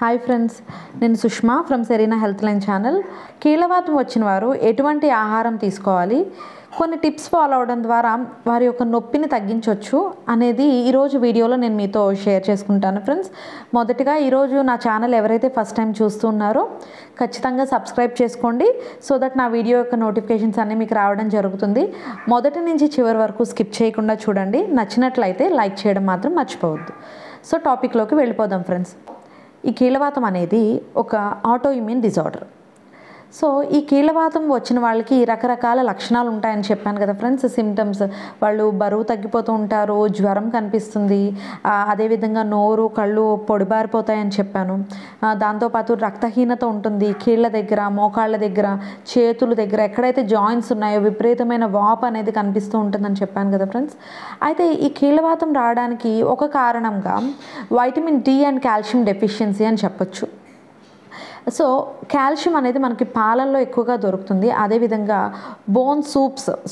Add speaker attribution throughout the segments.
Speaker 1: Hi friends, నేను Sushma from Serena health line channel. కీళ్ళవాతం వచ్చిన వారు ఎటువంటి ఆహారం తీసుకోవాలి, కొన్ని టిప్స్ ఫాలో అవడం ద్వారా వారి యొక్క నొప్పిని తగ్గించవచ్చు అనేది ఈరోజు వీడియోలో నేను మీతో షేర్ చేసుకుంటాను ఫ్రెండ్స్. మొదటిగా ఈరోజు నా ఛానల్ ఎవరైతే ఫస్ట్ టైం చూస్తున్నారో ఖచ్చితంగా సబ్స్క్రైబ్ చేసుకోండి, సో దట్ నా వీడియో యొక్క నోటిఫికేషన్స్ అన్నీ మీకు రావడం జరుగుతుంది. మొదటి నుంచి చివరి వరకు స్కిప్ చేయకుండా చూడండి. నచ్చినట్లయితే లైక్ చేయడం మాత్రం మర్చిపోవద్దు. సో టాపిక్లోకి వెళ్ళిపోదాం ఫ్రెండ్స్. ఈ కీళ్ళవాతం అనేది ఒక ఆటో ఇమ్యూన్ డిజార్డర్. సో ఈ కీళ్ళవాతం వచ్చిన వాళ్ళకి రకరకాల లక్షణాలు ఉంటాయని చెప్పాను కదా ఫ్రెండ్స్. సిమ్టమ్స్, వాళ్ళు బరువు తగ్గిపోతూ ఉంటారు, జ్వరం కనిపిస్తుంది, అదేవిధంగా నోరు కళ్ళు పొడిబారిపోతాయని చెప్పాను. దాంతోపాటు రక్తహీనత ఉంటుంది, కీళ్ళ దగ్గర, మోకాళ్ళ దగ్గర, చేతుల దగ్గర ఎక్కడైతే జాయింట్స్ ఉన్నాయో విపరీతమైన వాపు అనేది కనిపిస్తూ ఉంటుందని చెప్పాను కదా ఫ్రెండ్స్. అయితే ఈ కీళ్ళవాతం రావడానికి ఒక కారణంగా vitamin D and calcium deficiency అని చెప్పొచ్చు. సో కాల్షియం అనేది మనకి పాలల్లో ఎక్కువగా దొరుకుతుంది. అదేవిధంగా బోన్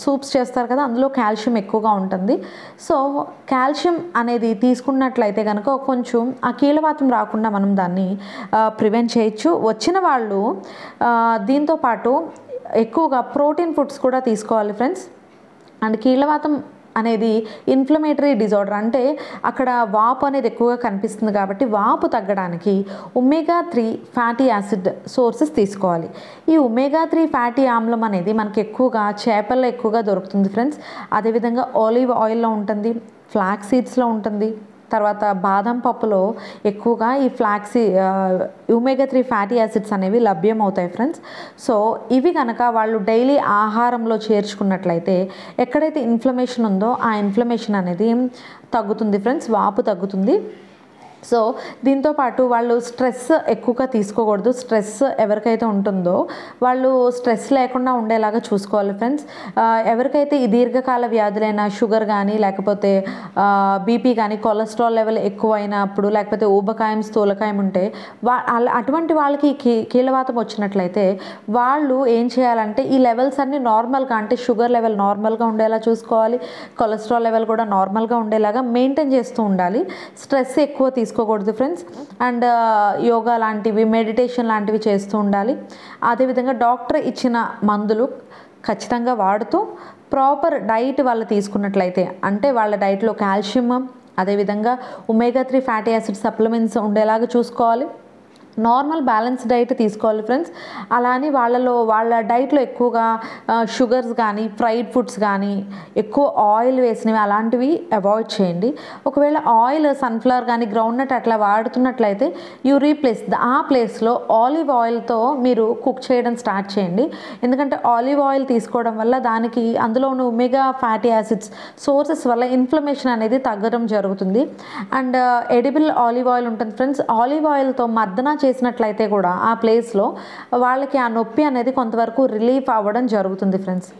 Speaker 1: సూప్స్ చేస్తారు కదా, అందులో కాల్షియం ఎక్కువగా ఉంటుంది. సో కాల్షియం అనేది తీసుకున్నట్లయితే కనుక కొంచెం ఆ కీళ్ళవాతం రాకుండా మనం దాన్ని ప్రివెంట్ చేయొచ్చు. వచ్చిన వాళ్ళు దీంతోపాటు ఎక్కువగా ప్రోటీన్ ఫుడ్స్ కూడా తీసుకోవాలి ఫ్రెండ్స్. అండ్ కీళ్ళవాతం అనేది ఇన్ఫ్లమేటరీ డిజార్డర్, అంటే అక్కడ వాపు అనేది ఎక్కువగా కనిపిస్తుంది కాబట్టి వాపు తగ్గడానికి ఒమేగా-3 ఫ్యాటీ యాసిడ్ సోర్సెస్ తీసుకోవాలి. ఈ ఒమేగా-3 ఫ్యాటీ ఆమ్లం అనేది మనకి ఎక్కువగా చేపల్లో ఎక్కువగా దొరుకుతుంది ఫ్రెండ్స్. అదేవిధంగా ఆలివ్ ఆయిల్లో ఉంటుంది, ఫ్లాక్స్ సీడ్స్లో ఉంటుంది, తర్వాత బాదం పప్పులో ఎక్కువగా ఈ ఒమేగా-3 ఫ్యాటీ యాసిడ్స్ అనేవి లభ్యమవుతాయి ఫ్రెండ్స్. సో ఇవి కనుక వాళ్ళు డైలీ ఆహారంలో చేర్చుకున్నట్లయితే ఎక్కడైతే ఇన్ఫ్లమేషన్ ఉందో ఆ ఇన్ఫ్లమేషన్ అనేది తగ్గుతుంది ఫ్రెండ్స్, వాపు తగ్గుతుంది. సో దీంతోపాటు వాళ్ళు స్ట్రెస్ ఎక్కువగా తీసుకోకూడదు. స్ట్రెస్ ఎవరికైతే ఉంటుందో వాళ్ళు స్ట్రెస్ లేకుండా ఉండేలాగా చూసుకోవాలి ఫ్రెండ్స్. ఎవరికైతే ఈ దీర్ఘకాల వ్యాధులైన షుగర్ కానీ, లేకపోతే బీపీ కానీ, కొలెస్ట్రాల్ లెవెల్ ఎక్కువైనప్పుడు, లేకపోతే ఊబకాయం, స్థూలకాయం ఉంటే అటువంటి వాళ్ళకి కీళ్ళవాతం వచ్చినట్లయితే వాళ్ళు ఏం చేయాలంటే ఈ లెవెల్స్ అన్నీ నార్మల్గా, అంటే షుగర్ లెవెల్ నార్మల్గా ఉండేలా చూసుకోవాలి, కొలెస్ట్రాల్ లెవెల్ కూడా నార్మల్గా ఉండేలాగా మెయింటైన్ చేస్తూ ఉండాలి. స్ట్రెస్ ఎక్కువ తీసుకోకూడదు ఫ్రెండ్స్. అండ్ యోగా లాంటివి, మెడిటేషన్ లాంటివి చేస్తూ ఉండాలి. అదేవిధంగా డాక్టర్ ఇచ్చిన మందులు ఖచ్చితంగా వాడుతూ ప్రాపర్ డైట్ వాళ్ళు తీసుకున్నట్లయితే, అంటే వాళ్ళ డైట్లో కాల్షియం, అదేవిధంగా ఒమేగా-3 ఫ్యాటీ యాసిడ్ సప్లిమెంట్స్ ఉండేలాగా చూసుకోవాలి. నార్మల్ బ్యాలెన్స్ డైట్ తీసుకోవాలి ఫ్రెండ్స్. అలా అని వాళ్ళ డైట్లో ఎక్కువగా షుగర్స్ కానీ, ఫ్రైడ్ ఫుడ్స్ కానీ, ఎక్కువ ఆయిల్ వేసినవి అలాంటివి అవాయిడ్ చేయండి. ఒకవేళ ఆయిల్ సన్ఫ్లవర్ కానీ, గ్రౌండ్నట్ అట్లా వాడుతున్నట్లయితే రీప్లేస్ ఆ ప్లేస్లో ఆలివ్ ఆయిల్తో మీరు కుక్ చేయడం స్టార్ట్ చేయండి. ఎందుకంటే ఆలివ్ ఆయిల్ తీసుకోవడం వల్ల దానికి అందులో ఉన్న ఒమేగా ఫ్యాటీ యాసిడ్స్ సోర్సెస్ వల్ల ఇన్ఫ్లమేషన్ అనేది తగ్గడం జరుగుతుంది. అండ్ ఎడిబుల్ ఆలివ్ ఆయిల్ ఉంటుంది ఫ్రెండ్స్. ఆలివ్ ఆయిల్తో మర్దన చేసినట్లయితే కూడా ఆ ప్లేస్లో వాళ్ళకి ఆ నొప్పి అనేది కొంతవరకు రిలీఫ్ అవ్వడం జరుగుతుంది ఫ్రెండ్స్.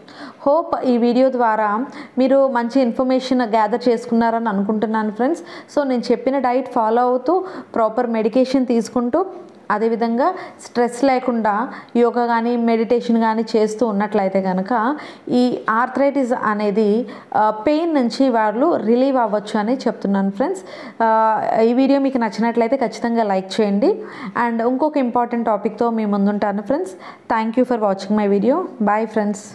Speaker 1: హోప్ ఈ వీడియో ద్వారా మీరు మంచి ఇన్ఫర్మేషన్ గ్యాదర్ చేసుకున్నారని అనుకుంటున్నాను ఫ్రెండ్స్. సో నేను చెప్పిన డైట్ ఫాలో అవుతూ ప్రాపర్ మెడికేషన్ తీసుకుంటూ, అదేవిధంగా స్ట్రెస్ లేకుండా యోగా కానీ, మెడిటేషన్ కానీ చేస్తూ ఉన్నట్లయితే కనుక ఈ ఆర్థరైటిస్ అనేది పెయిన్ నుంచి వాళ్ళు రిలీవ్ అవ్వచ్చు అని చెప్తున్నాను ఫ్రెండ్స్. ఈ వీడియో మీకు నచ్చినట్లయితే ఖచ్చితంగా లైక్ చేయండి. అండ్ ఇంకొక ఇంపార్టెంట్ టాపిక్తో మీ ముందుంటాను friends. Thank you for watching my video. Bye friends.